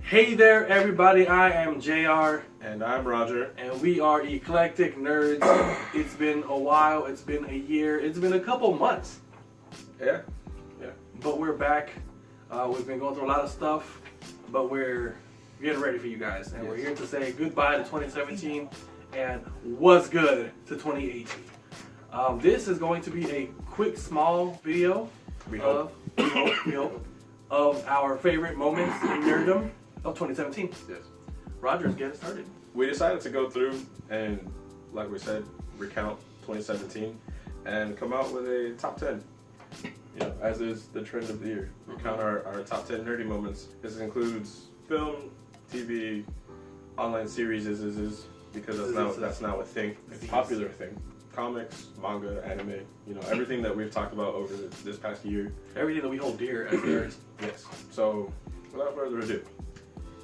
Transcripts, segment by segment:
Hey there, everybody. I am JR. And I'm Roger. And we are Eclectic Nerds. It's been a while. It's been a year. It's been a couple months. Yeah. But we're back. We've been going through a lot of stuff, but we're getting ready for you guys. And we're here to say goodbye to 2017 and what's good to 2018. This is going to be a quick, small video we hope, of our favorite moments in nerddom of 2017. Yes. Roger's getting started. We decided to go through and, like we said, recount 2017 and come out with a top 10. You know, as is the trend of the year. Recount our top 10 nerdy moments. This includes film, TV, online series because that's now a thing. It's a popular thing. Comics, manga, anime, you know, everything that we've talked about over this past year. Everything that we hold dear as nerds. Yes. So, without further ado,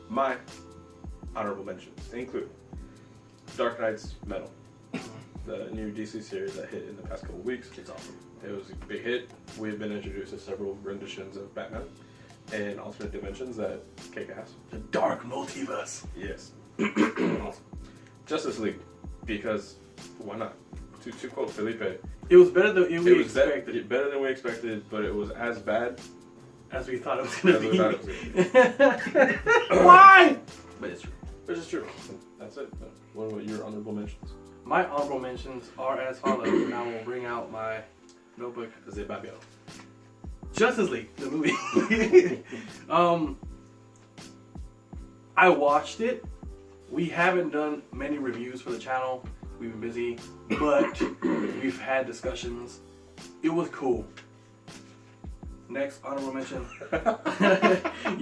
my honorable mentions include Dark Knight's Metal, the new DC series that hit in the past couple weeks. It's awesome. It was a big hit. We have been introduced to several renditions of Batman and alternate dimensions that kick ass. The dark multiverse. Yes. Awesome. Justice League, because why not? To quote Felipe, it was better than we expected. Better than we expected, but it was as bad as we thought it was going to be. Why? But it's true. Which is true. That's it. What were your honorable mentions? My honorable mentions are as follows, and I will bring out my notebook. Zé Babio. Justice League, the movie. I watched it. We haven't done many reviews for the channel. We've been busy, but we've had discussions. It was cool. Next honorable mention,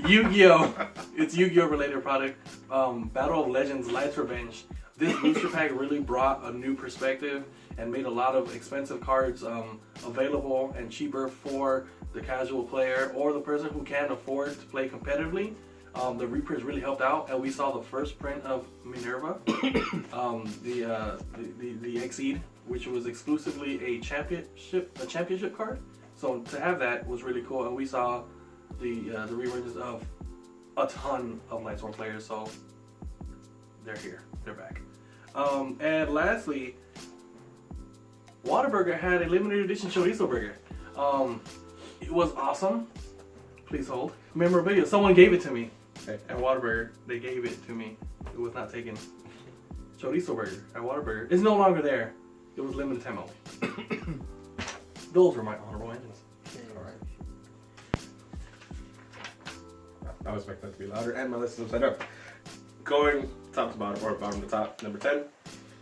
Yu-Gi-Oh! It's Yu-Gi-Oh! Related product. Battle of Legends Light's Revenge. This booster pack really brought a new perspective and made a lot of expensive cards available and cheaper for the casual player or the person who can't afford to play competitively. The reprints really helped out, and we saw the first print of Minerva, the Exceed, which was exclusively a championship card. So to have that was really cool, and we saw the reprints of a ton of Lightsworn players. So they're here, they're back. And lastly, Whataburger had a limited edition chorizo burger. It was awesome. Please hold. Memorabilia. Someone gave it to me. At Whataburger, they gave it to me. It was not taken. Chorizo burger at Whataburger. It's no longer there. It was limited time only. Those were my honorable mentions. Alright. I was expecting that to be louder, and my list is upside down. Going top to bottom, or bottom to top, number 10.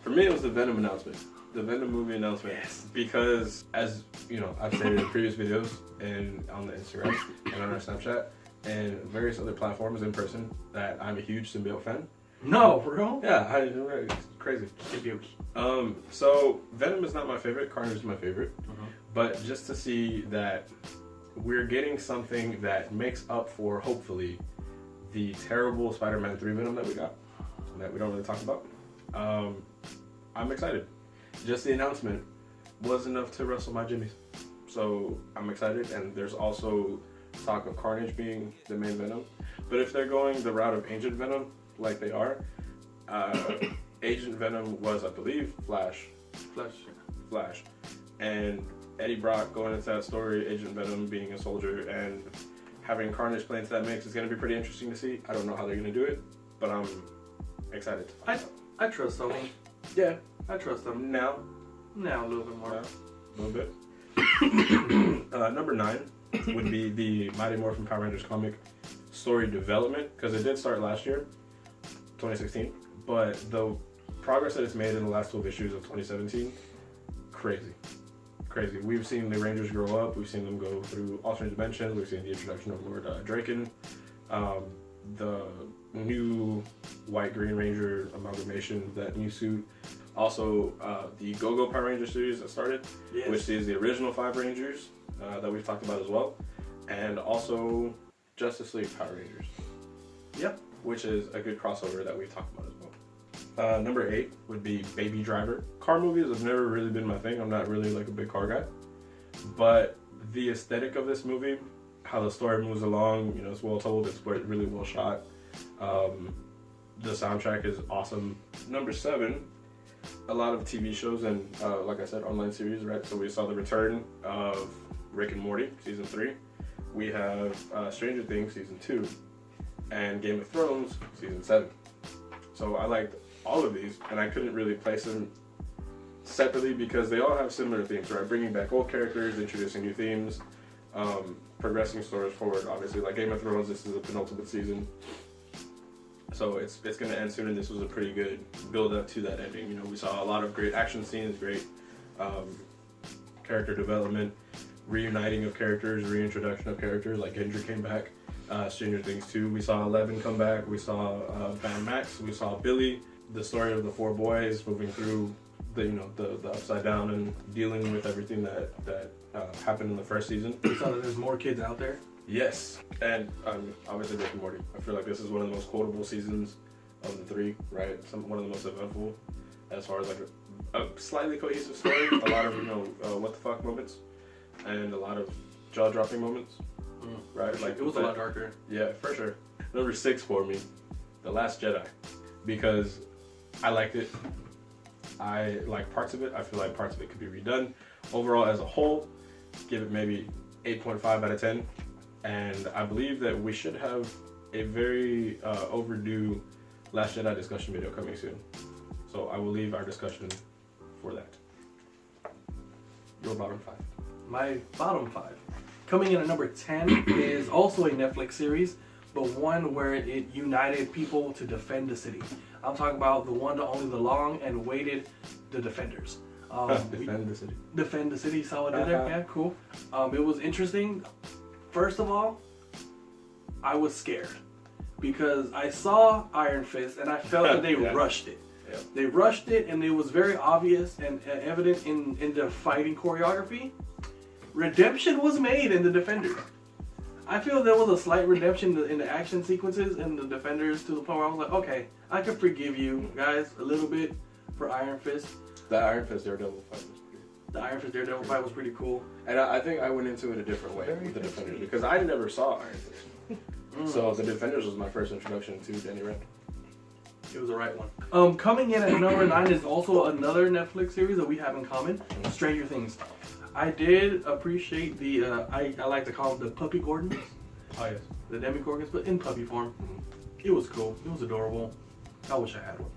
For me, it was the Venom announcement. The Venom movie announcement. Yes. Because, as you know, I've stated in previous videos and on the Instagram and on our Snapchat and various other platforms in person that I'm a huge symbiote fan. No, for real? Yeah, it's crazy. So Venom is not my favorite. Carnage is my favorite. But just to see that we're getting something that makes up for, hopefully, the terrible Spider-Man 3 Venom that we got, that we don't really talk about, I'm excited. Just the announcement was enough to wrestle my jimmies. So I'm excited, and there's also talk of Carnage being the main Venom. But if they're going the route of Agent Venom, like they are, Agent Venom was, I believe, Flash. And Eddie Brock going into that story, Agent Venom being a soldier, and having Carnage play into that mix is going to be pretty interesting to see. I don't know how they're going to do it, but I'm excited. I trust Sony. Yeah. I trust them. Now a little bit more. A little bit. Number 9 would be the Mighty Morphin Power Rangers comic story development, because it did start last year, 2016, but the progress that it's made in the last 12 issues of 2017, crazy. We've seen the Rangers grow up, we've seen them go through alternate dimensions, we've seen the introduction of Lord Draken, the new White-Green Ranger amalgamation, that new suit. Also, the Go-Go Power Ranger series that started, which is the original 5 Rangers that we've talked about as well. And also Justice League Power Rangers. Yep. Which is a good crossover that we've talked about as well. Number 8 would be Baby Driver. Car movies have never really been my thing. I'm not really like a big car guy. But the aesthetic of this movie, how the story moves along, you know, it's well told, it's really well shot. The soundtrack is awesome. Number 7, a lot of TV shows and, like I said, online series, right? So we saw the return of Rick and Morty, season 3. We have Stranger Things, season 2, and Game of Thrones, season 7. So I liked all of these, and I couldn't really place them separately because they all have similar themes, right? Bringing back old characters, introducing new themes, progressing stories forward. Obviously, like Game of Thrones, this is the penultimate season, so it's going to end soon, and this was a pretty good build up to that ending. You know, we saw a lot of great action scenes, great character development, reuniting of characters, reintroduction of characters. Like Gendry came back. Stranger Things 2, we saw Eleven come back. We saw Van Max. We saw Billy. The story of the 4 boys moving through the upside down and dealing with everything that happened in the first season. We saw that there's more kids out there. Yes, and obviously Rick and Morty. I feel like this is one of the most quotable seasons of the 3, right? One of the most eventful as far as like a slightly cohesive story. A lot of what the fuck moments, and a lot of jaw dropping moments. Right, like it was a lot darker. Yeah, for sure. Number 6 for me, The Last Jedi, because I liked it. I like parts of it. I feel like parts of it could be redone. Overall, as a whole, give it maybe 8.5 out of 10. And I believe that we should have a very overdue Last Jedi discussion video coming soon. So I will leave our discussion for that. Your bottom 5. My bottom 5. Coming in at number 10 is also a Netflix series, but one where it united people to defend the city. I'm talking about the one, the only, the long and weighted, The Defenders. Defend the city. Defend the city. Saw what I did there? Yeah, cool. It was interesting. First of all, I was scared because I saw Iron Fist and I felt that they rushed it. Yeah. They rushed it, and it was very obvious and evident in the fighting choreography. Redemption was made in the Defenders. I feel there was a slight redemption in the action sequences in the Defenders to the point where I was like, okay, I can forgive you guys a little bit for Iron Fist. The Iron Fist Daredevil fight was The Iron Fist Daredevil fight was pretty cool. And I think I went into it a different way with the Defenders because I never saw Iron Fist. So the Defenders was my first introduction to Danny Rand. It was the right one. Coming in at number 9 is also another Netflix series that we have in common, Stranger Things. I did appreciate the, I like to call them the puppy Gordons. Oh, yes. The Demogorgons, but in puppy form. It was cool. It was adorable. I wish I had one.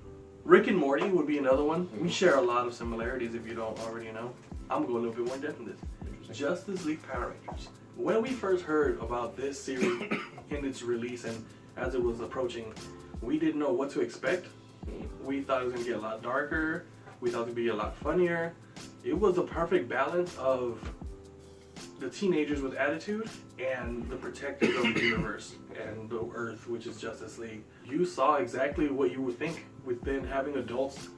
Rick and Morty would be another one. We share a lot of similarities if you don't already know. I'm going to go a little bit more in depth in this. Justice League Power Rangers. When we first heard about this series in its release and as it was approaching, we didn't know what to expect. We thought it was going to get a lot darker. We thought it would be a lot funnier. It was a perfect balance of the teenagers with attitude and the protectors of the universe and the Earth, which is Justice League. You saw exactly what you would think within having adults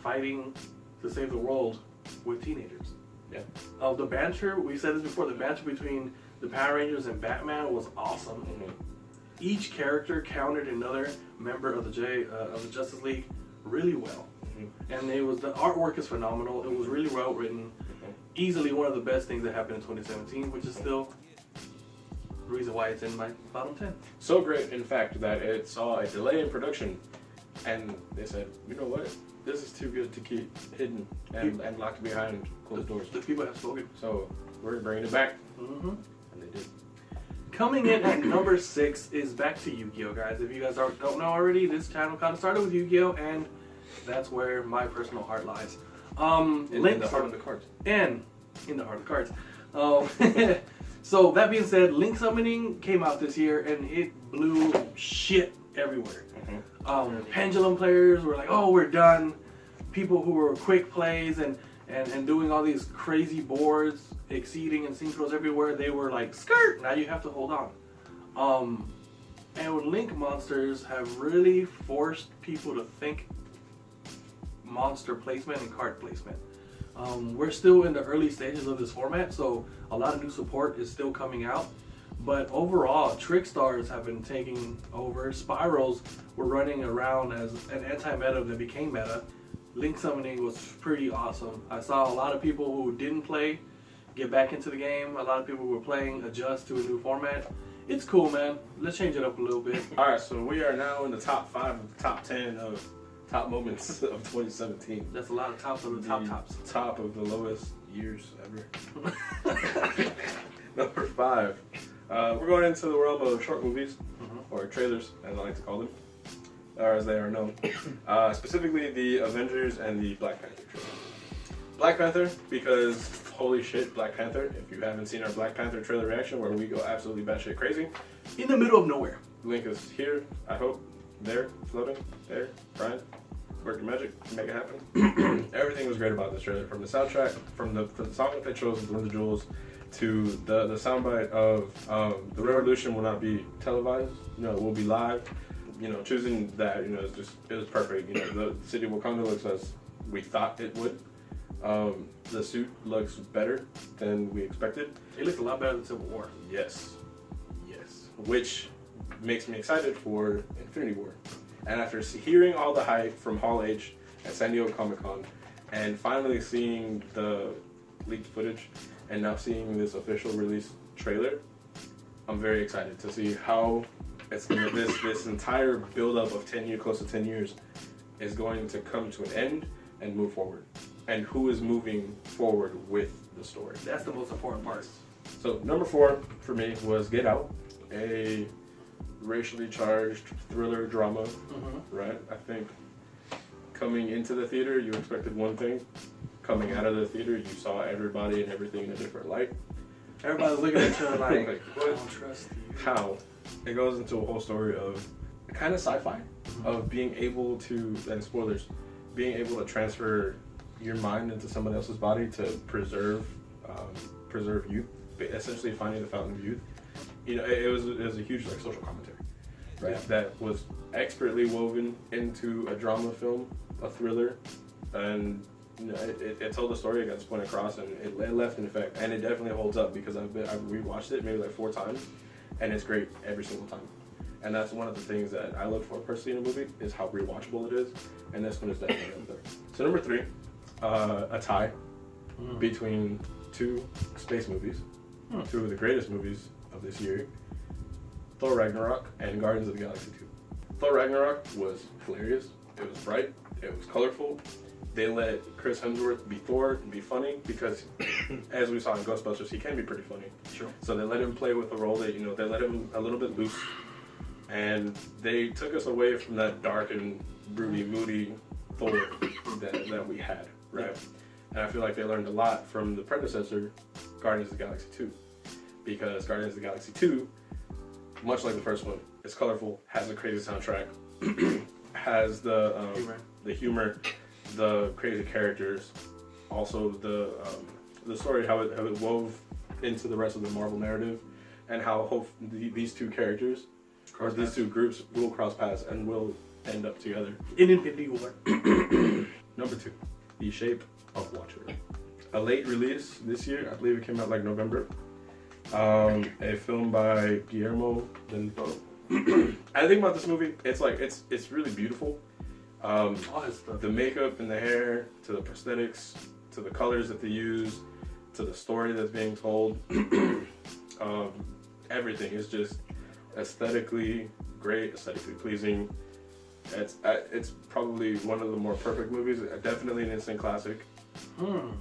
fighting to save the world with teenagers. Yeah. The banter, we said this before, the banter between the Power Rangers and Batman was awesome. Each character countered another member of the Justice League really well. And the artwork is phenomenal. It was really well written. Easily one of the best things that happened in 2017, which is still the reason why it's in my bottom 10. So great, in fact, that it saw a delay in production, and they said, you know what, this is too good to keep hidden and locked behind closed doors. The people have spoken. So we're bringing it back, and they did. Coming in at number 6 is back to Yu-Gi-Oh, guys. If you guys don't know already, this channel kind of started with Yu-Gi-Oh, and that's where my personal heart lies. In the heart of the cards. And in the heart of the cards. So that being said, Link Summoning came out this year and it blew shit everywhere. Pendulum players were like, oh, we're done. People who were quick plays and doing all these crazy boards, exceeding and synchros everywhere, they were like, skirt, now you have to hold on. And Link monsters have really forced people to think monster placement and card placement. We're still in the early stages of this format, so a lot of new support is still coming out. But overall, Trick Stars have been taking over. Spirals were running around as an anti-meta that became meta. Link Summoning was pretty awesome. I saw a lot of people who didn't play get back into the game. A lot of people who were playing adjust to a new format. It's cool, man. Let's change it up a little bit. All right, so we are now in the top 5 of the top 10 of top moments of 2017. That's a lot of tops of the tops. Top of the lowest years ever. Number 5. We're going into the world of short movies, or trailers, as I like to call them, or as they are known. Specifically, the Avengers and the Black Panther trailer. Black Panther, because holy shit, Black Panther. If you haven't seen our Black Panther trailer reaction, where we go absolutely batshit crazy, in the middle of nowhere. link is here, I hope. There, floating, there, Brian. Work your magic, make it happen. Everything was great about this trailer, from the soundtrack, from the song that they chose, Run the Jewels, to the soundbite of the revolution will not be televised, it will be live. Choosing that, it was perfect. The city of Wakanda looks as we thought it would. The suit looks better than we expected. It looks a lot better than Civil War. Yes. Which makes me excited for Infinity War. And after hearing all the hype from Hall H at San Diego Comic-Con, and finally seeing the leaked footage, and now seeing this official release trailer, I'm very excited to see how it's gonna, this entire build-up of close to 10 years is going to come to an end and move forward. And who is moving forward with the story. That's the most important part. So number 4 for me was Get Out, a racially charged thriller drama, right? I think coming into the theater, you expected one thing. Coming out of the theater, you saw everybody and everything in a different light. Everybody's looking at each other like, I don't trust you. How? It goes into a whole story of kind of sci-fi, of being able to, and spoilers, being able to transfer your mind into someone else's body to preserve youth, essentially finding the fountain of youth. It was a huge social commentary, right? Yeah. That was expertly woven into a drama film, a thriller, and it told the story, it got its point across, and it left an effect, and it definitely holds up because I've rewatched it maybe like 4 times, and it's great every single time. And that's one of the things that I look for personally in a movie, is how rewatchable it is, and this one is definitely up there. So number 3, a tie between 2 space movies, 2 of the greatest movies of this year, Thor Ragnarok and Guardians of the Galaxy 2. Thor Ragnarok was hilarious, it was bright, it was colorful. They let Chris Hemsworth be Thor and be funny because, as we saw in Ghostbusters, he can be pretty funny. Sure. So they let him play with the role, they let him a little bit loose, and they took us away from that dark and broody, moody Thor that we had, right? And I feel like they learned a lot from the predecessor, Guardians of the Galaxy 2. Because Guardians of the Galaxy 2, much like the first one, is colorful, has a crazy soundtrack, has the humor, the crazy characters, also the story, how it wove into the rest of the Marvel narrative, and how these 2 characters, or these 2 groups, will cross paths and will end up together. In Infinity War. Number 2, The Shape of Water. A late release this year, I believe it came out like November. A film by Guillermo del Toro. I think about this movie, it's really beautiful. The makeup and the hair, to the prosthetics, to the colors that they use, to the story that's being told. Everything is just aesthetically great, aesthetically pleasing. It's probably one of the more perfect movies. Definitely an instant classic.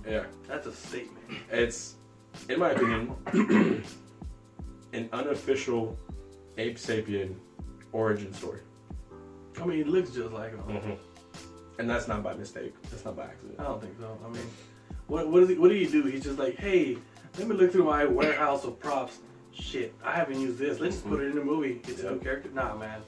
Yeah, that's a statement. It's, in my opinion, an unofficial ape sapien origin story. I mean, it looks just like him. And that's not by mistake. That's not by accident. I don't think so. I mean, what do you do? He's just like, hey, let me look through my warehouse of props. Shit, I haven't used this. Let's just put it in the movie. It's a new character. Nah, man.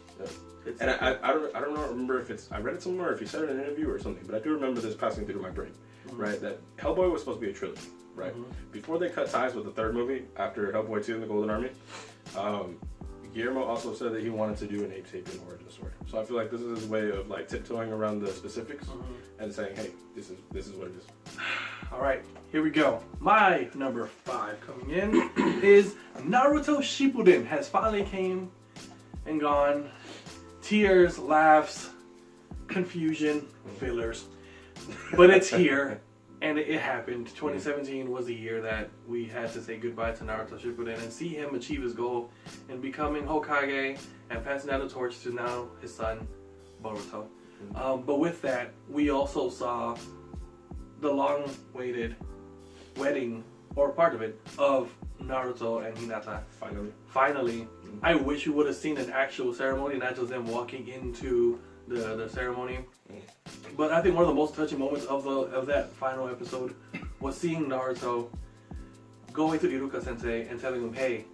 And I don't remember if I read it somewhere, or if he said it in an interview or something, but I do remember this passing through my brain, right? That Hellboy was supposed to be a trilogy, right? Before they cut ties with the 3rd movie, after Hellboy 2 and the Golden Army, Guillermo also said that he wanted to do an ape sapien origin story. So I feel like this is his way of like tiptoeing around the specifics and saying, hey, this is what it is. All right, here we go. My number 5 coming in is Naruto Shippuden has finally came and gone. Tears, laughs, confusion, fillers. But it's here. And it happened. 2017 was the year that we had to say goodbye to Naruto Shippuden and see him achieve his goal in becoming Hokage and passing down the torch to now his son, Boruto. But with that, we also saw the long-awaited wedding, or part of it, of Naruto and Hinata. Finally. I wish we would have seen an actual ceremony, not just them walking into the ceremony. But I think one of the most touching moments of that final episode was seeing Naruto going to Iruka Sensei and telling him, "Hey,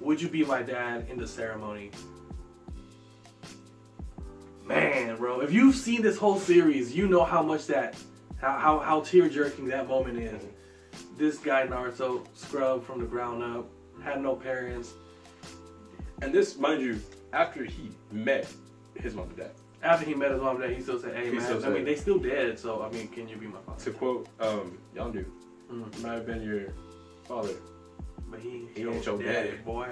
would you be my dad in the ceremony?" Man, bro, if you've seen this whole series, you know how much how tear-jerking that moment is. This guy Naruto, scrubbed from the ground up, had no parents. And this, mind you, after he met his mom and dad. After he met his mom and dad, he still said, "Hey, man, I mean, they still dead, so, I mean, can you be my father?" To quote, Yondu, might have been your father, but he ain't your daddy, boy.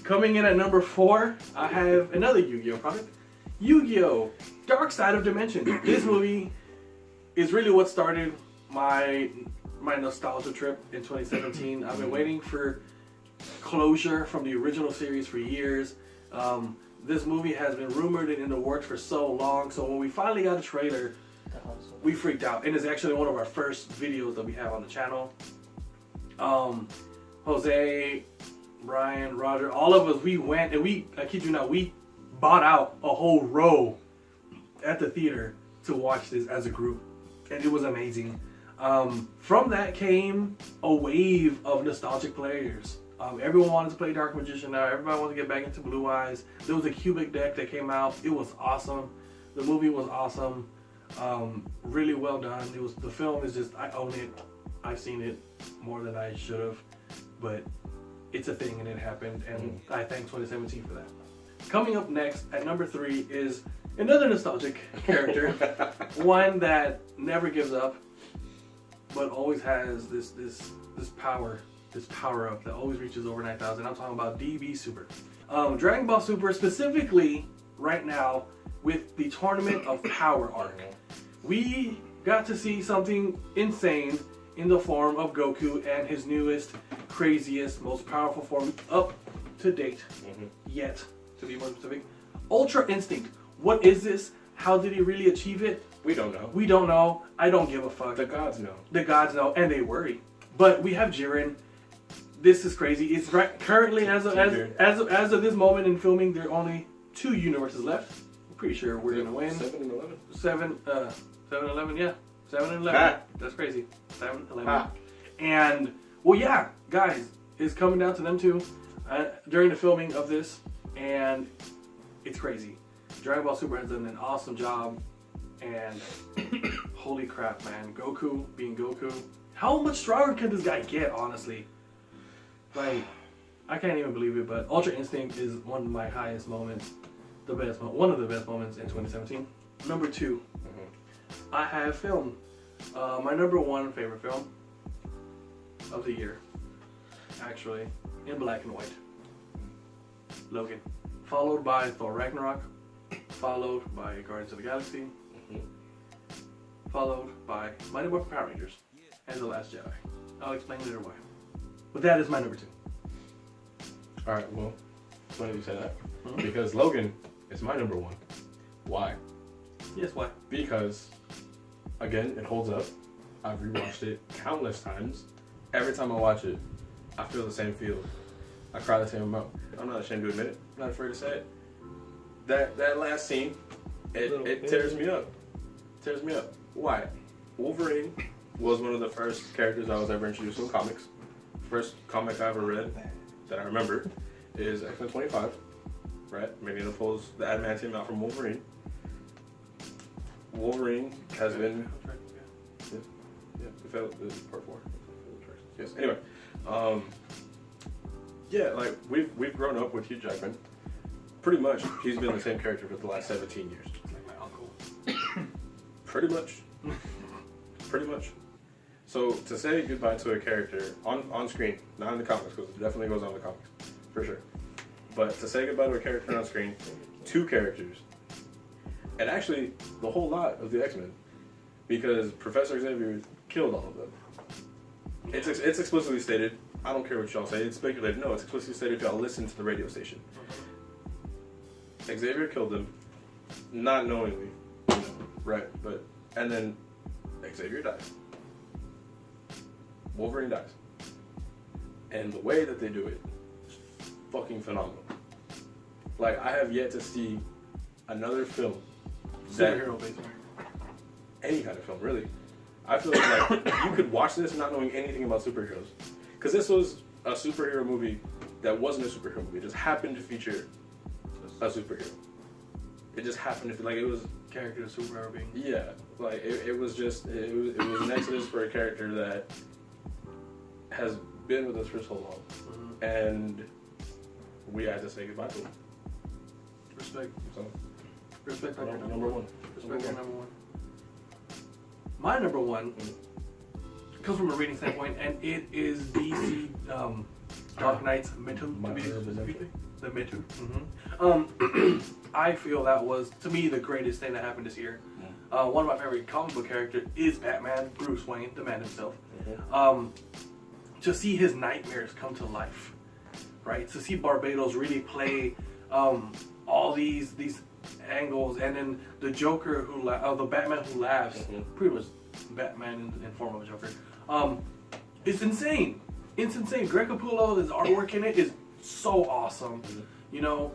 Coming in at number 4, I have another Yu-Gi-Oh product. Yu-Gi-Oh! Dark Side of Dimension. This movie is really what started my nostalgia trip in 2017. I've been waiting for closure from the original series for years. This movie has been rumored and in the works for so long, so when we finally got a trailer, we freaked out. And it's actually one of our first videos that we have on the channel. Jose, Brian, Roger, all of us, we went and I kid you not, we bought out a whole row at the theater to watch this as a group, and it was amazing. From that came a wave of nostalgic players. Everyone wanted to play Dark Magician now. Everybody wanted to get back into Blue Eyes. There was a cubic deck that came out. It was awesome. The movie was awesome. Really well done. The film is just, I own it. I've seen it more than I should have, but it's a thing and it happened, and I thank 2017 for that. Coming up next at number 3 is another nostalgic character, one that never gives up, but always has this power up that always reaches over 9,000. I'm talking about DB Super. Dragon Ball Super, specifically right now with the Tournament of Power arc. We got to see something insane in the form of Goku and his newest, craziest, most powerful form up to date yet, to be more specific. Ultra Instinct. What is this? How did he really achieve it? We don't know. We don't know. I don't give a fuck. The gods know. The gods know, and they worry. But we have Jiren. This is crazy. It's right currently as of this moment in filming, there are only 2 universes left. I'm pretty sure we're gonna win. 7 and 11. 7 and 11, yeah. 7 and 11. That's crazy. 7 and 11. And well, yeah, guys, it's coming down to them 2 during the filming of this, and it's crazy. Dragon Ball Super has done an awesome job, and holy crap, man, Goku being Goku. How much stronger can this guy get, honestly? Like, I can't even believe it, but Ultra Instinct is one of my highest moments, one of the best moments in 2017. Number 2, I have film. My number 1 favorite film of the year, actually, in black and white. Logan. Followed by Thor Ragnarok. Followed by Guardians of the Galaxy. Followed by Mighty Morphin Power Rangers and The Last Jedi. I'll explain later why. But that is my number 2. Alright, well, it's funny you say that. Because Logan is my number 1. Why? Yes, why? Because, again, it holds up. I've rewatched it countless times. Every time I watch it, I feel the same feel. I cry the same amount. I'm not ashamed to admit it. I'm not afraid to say it. That last scene, it tears me up. Tears me up. Why? Wolverine was one of the first characters I was ever introduced to in comics. First comic I ever read that I remember is X-Men 25, right? Magneto pulls the adamantium out from Wolverine. Wolverine has been... Yeah, part 4. Yes, anyway. Yeah, like, we've grown up with Hugh Jackman. Pretty much, he's been the same character for the last 17 years. Like my uncle. Pretty much. Pretty much. So, to say goodbye to a character on screen, not in the comics, because it definitely goes on in the comics, for sure. But to say goodbye to a character on screen, 2 characters, and actually, the whole lot of the X-Men, because Professor Xavier killed all of them. It's explicitly stated. I don't care what y'all say. It's speculated. No, it's explicitly stated if y'all listen to the radio station. Xavier killed them, not knowingly. You know, right, but... And then Xavier dies. Wolverine dies. And the way that they do it is fucking phenomenal. Like, I have yet to see another film Superhero basically. Any kind of film, really. I feel like you could watch this not knowing anything about superheroes. Because this was a superhero movie that wasn't a superhero movie. It just happened to feature a superhero. It just happened to feel like it was... Character superhero being. Yeah. Like, it was just... It was an exodus for a character that has been with us for so long. Mm-hmm. And we had to say goodbye to him. Respect. So, Respect on your number one. Respect on number one. My number one comes from a reading standpoint, and it is DC Dark Knight's Metu. The Metu. Mm-hmm. I feel that was, to me, the greatest thing that happened this year. One of my favorite comic book characters is Batman, Bruce Wayne, the man himself. Mm-hmm. To see his nightmares come to life, right? To see Barbados really play all these angles, and then the Joker the Batman who laughs, mm-hmm. pretty much Batman in form of a Joker. It's insane. It's insane. Greg Capullo, his artwork in it is so awesome. Mm-hmm. You know,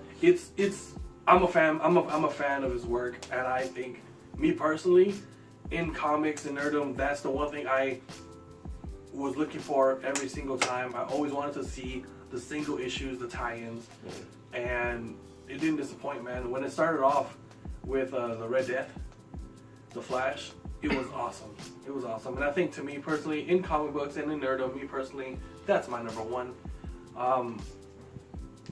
I'm a fan. I'm a fan of his work, and I think, me personally, in comics and nerdom, that's the one thing I was looking for every single time. I always wanted to see the single issues, the tie-ins, mm-hmm. and it didn't disappoint, man. When it started off with the Red Death, the Flash, it was awesome. It was awesome, and I think, to me personally, in comic books and in nerdom, me personally, that's my number one.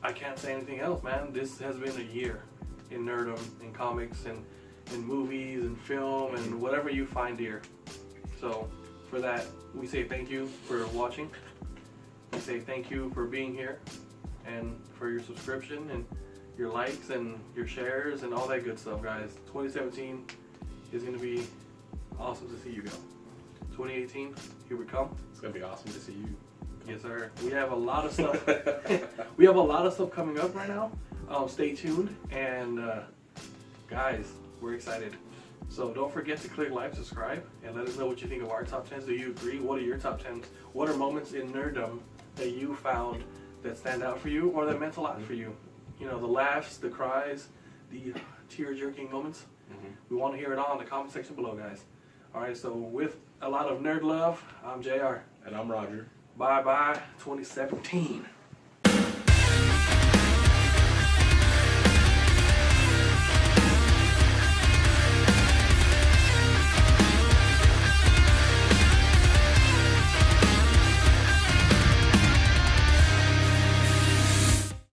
I can't say anything else, man. This has been a year in nerdom, in comics, and in movies, and film, and whatever you find here. So, for that, we say thank you for watching. We say thank you for being here, and for your subscription, and your likes, and your shares, and all that good stuff, guys. 2017 is going to be awesome to see you go. 2018, here we come. It's going to be awesome to see you. Yes, sir. We have a lot of stuff. We have a lot of stuff coming up right now. Stay tuned, and guys, we're excited. So don't forget to click like, subscribe, and let us know what you think of our top 10s. Do you agree? What are your top 10s? What are moments in nerdom that you found that stand out for you, or that meant a lot for you? You know, the laughs, the cries, the tear-jerking moments. Mm-hmm. We want to hear it all in the comment section below, guys. All right, so with a lot of nerd love, I'm JR. And I'm Roger. Bye-bye 2017.